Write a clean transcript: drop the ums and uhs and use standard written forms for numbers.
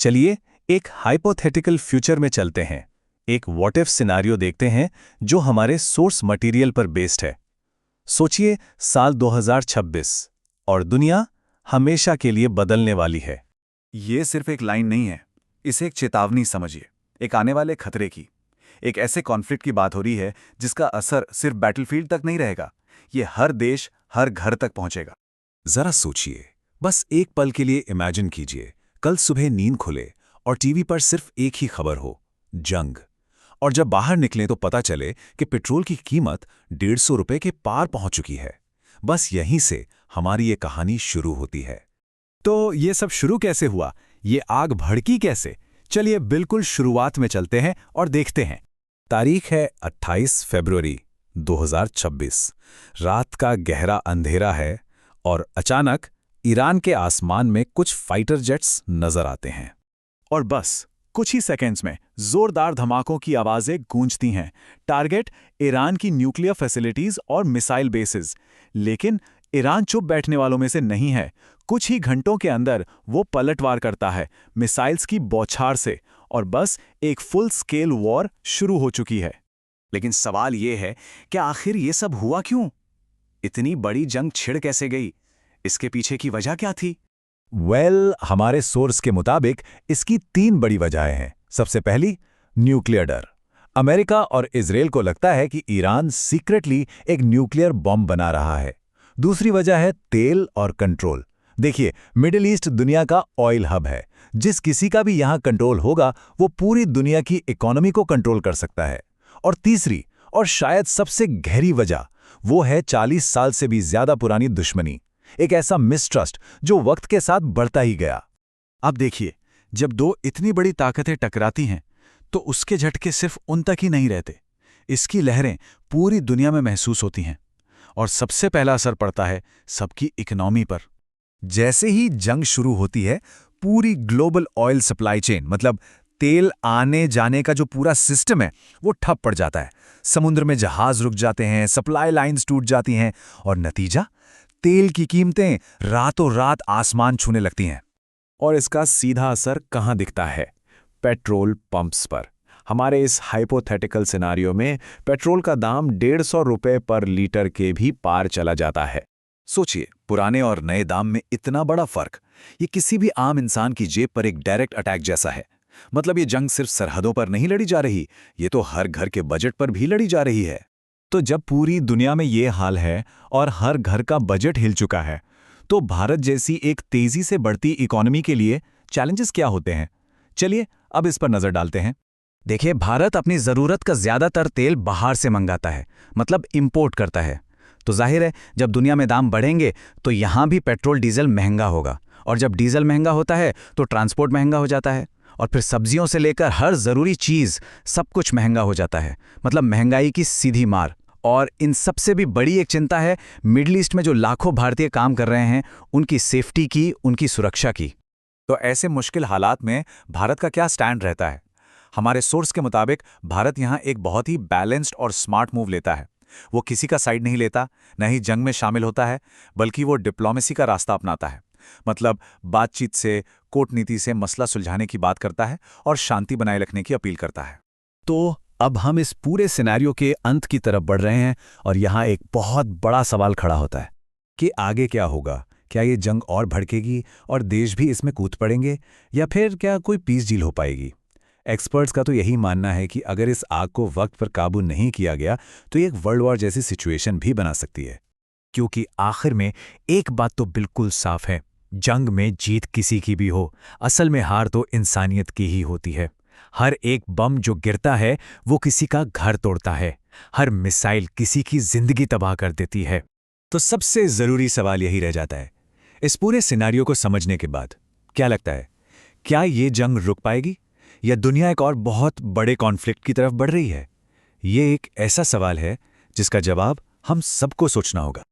चलिए एक hypothetical future में चलते हैं। एक व्हाट इफ सिनारियो देखते हैं जो हमारे सोर्स मटेरियल पर बेस्ड है। सोचिए साल 2026 और दुनिया हमेशा के लिए बदलने वाली है। ये सिर्फ एक लाइन नहीं है, इसे एक चेतावनी समझिए, एक आने वाले खतरे की, एक ऐसे कॉन्फ्लिक्ट की बात हो रही है जिसका असर सिर्फ बैटलफील्ड तक नहीं रहेगा, ये हर देश, हर घर तक पहुंचेगा। जरा सोचिए, बस एक पल के लिए इमेजिन कीजिए, कल सुबह नींद खुले और टीवी पर सिर्फ एक ही खबर हो, जंग। और जब बाहर निकलें तो पता चले कि पेट्रोल की कीमत 150 रुपए के पार पहुंच चुकी है। बस यहीं से हमारी ये कहानी शुरू होती है। तो ये सब शुरू कैसे हुआ, ये आग भड़की कैसे? चलिए बिल्कुल शुरुआत में चलते हैं और देखते हैं। तारीख है 28 फरवरी 2026। रात का गहरा अंधेरा है और अचानक ईरान के आसमान में कुछ फाइटर जेट्स नजर आते हैं। और बस कुछ ही सेकंड्स में जोरदार धमाकों की आवाजें गूंजती हैं। टारगेट ईरान की न्यूक्लियर फैसिलिटीज और मिसाइल बेसिस। लेकिन ईरान चुप बैठने वालों में से नहीं है। कुछ ही घंटों के अंदर वो पलटवार करता है, मिसाइल्स की बौछार से, और बस एक फुल स्केल वॉर शुरू हो चुकी है। लेकिन सवाल ये है कि आखिर ये सब हुआ क्यों? इतनी बड़ी जंग छिड़ कैसे गई? इसके पीछे की वजह क्या थी? हमारे सोर्स के मुताबिक इसकी 3 बड़ी वजहें हैं। सबसे पहली, न्यूक्लियर डर। अमेरिका और इजराइल को लगता है कि ईरान सीक्रेटली एक न्यूक्लियर बॉम्ब बना रहा है। दूसरी वजह है तेल और कंट्रोल। देखिए, मिडिल ईस्ट दुनिया का ऑयल हब है। जिस किसी का भी यहां कंट्रोल होगा वो पूरी दुनिया की इकोनॉमी को कंट्रोल कर सकता है। और तीसरी और शायद सबसे गहरी वजह वो है 40 साल से भी ज्यादा पुरानी दुश्मनी, एक ऐसा मिसट्रस्ट जो वक्त के साथ बढ़ता ही गया। अब देखिए, जब दो इतनी बड़ी ताकतें टकराती हैं तो उसके झटके सिर्फ उन तक ही नहीं रहते, इसकी लहरें पूरी दुनिया में महसूस होती हैं। और सबसे पहला असर पड़ता है सबकी इकोनॉमी पर। जैसे ही जंग शुरू होती है, पूरी ग्लोबल ऑयल सप्लाई चेन, मतलब तेल आने जाने का जो पूरा सिस्टम है, वो ठप पड़ जाता है। समुद्र में जहाज रुक जाते हैं, सप्लाई लाइंस टूट जाती हैं और नतीजा, तेल की कीमतें रातों रात आसमान छूने लगती हैं। और इसका सीधा असर कहाँ दिखता है? पेट्रोल पंप्स पर। हमारे इस हाइपोथेटिकल सिनारियो में पेट्रोल का दाम 150 रुपए पर लीटर के भी पार चला जाता है। सोचिए, पुराने और नए दाम में इतना बड़ा फर्क। ये किसी भी आम इंसान की जेब पर एक डायरेक्ट अटैक जैसा है। मतलब ये जंग सिर्फ सरहदों पर नहीं लड़ी जा रही, ये तो हर घर के बजट पर भी लड़ी जा रही है। तो जब पूरी दुनिया में ये हाल है और हर घर का बजट हिल चुका है, तो भारत जैसी एक तेजी से बढ़ती इकोनॉमी के लिए चैलेंजेस क्या होते हैं? चलिए अब इस पर नजर डालते हैं। देखिए, भारत अपनी ज़रूरत का ज़्यादातर तेल बाहर से मंगाता है, मतलब इंपोर्ट करता है। तो जाहिर है, जब दुनिया में दाम बढ़ेंगे तो यहाँ भी पेट्रोल डीजल महंगा होगा, और जब डीजल महंगा होता है तो ट्रांसपोर्ट महंगा हो जाता है, और फिर सब्जियों से लेकर हर ज़रूरी चीज़, सब कुछ महंगा हो जाता है। मतलब महंगाई की सीधी मार। और इन सबसे भी बड़ी एक चिंता है मिडिल ईस्ट में जो लाखों भारतीय काम कर रहे हैं, उनकी सेफ्टी की, उनकी सुरक्षा की। तो ऐसे मुश्किल हालात में भारत का क्या स्टैंड रहता है? हमारे सोर्स के मुताबिक भारत यहाँ एक बहुत ही बैलेंस्ड और स्मार्ट मूव लेता है। वो किसी का साइड नहीं लेता, न ही जंग में शामिल होता है, बल्कि वो डिप्लोमेसी का रास्ता अपनाता है। मतलब बातचीत से, कूटनीति से मसला सुलझाने की बात करता है और शांति बनाए रखने की अपील करता है। तो अब हम इस पूरे सिनेरियो के अंत की तरफ बढ़ रहे हैं, और यहाँ एक बहुत बड़ा सवाल खड़ा होता है कि आगे क्या होगा? क्या ये जंग और भड़केगी और देश भी इसमें कूद पड़ेंगे, या फिर क्या कोई पीस डील हो पाएगी? एक्सपर्ट्स का तो यही मानना है कि अगर इस आग को वक्त पर काबू नहीं किया गया तो ये एक वर्ल्ड वॉर जैसी सिचुएशन भी बना सकती है। क्योंकि आखिर में एक बात तो बिल्कुल साफ है, जंग में जीत किसी की भी हो, असल में हार तो इंसानियत की ही होती है। हर एक बम जो गिरता है वो किसी का घर तोड़ता है, हर मिसाइल किसी की जिंदगी तबाह कर देती है। तो सबसे जरूरी सवाल यही रह जाता है, इस पूरे सिनारियो को समझने के बाद क्या लगता है, क्या ये जंग रुक पाएगी या दुनिया एक और बहुत बड़े कॉन्फ्लिक्ट की तरफ बढ़ रही है? ये एक ऐसा सवाल है जिसका जवाब हम सबको सोचना होगा।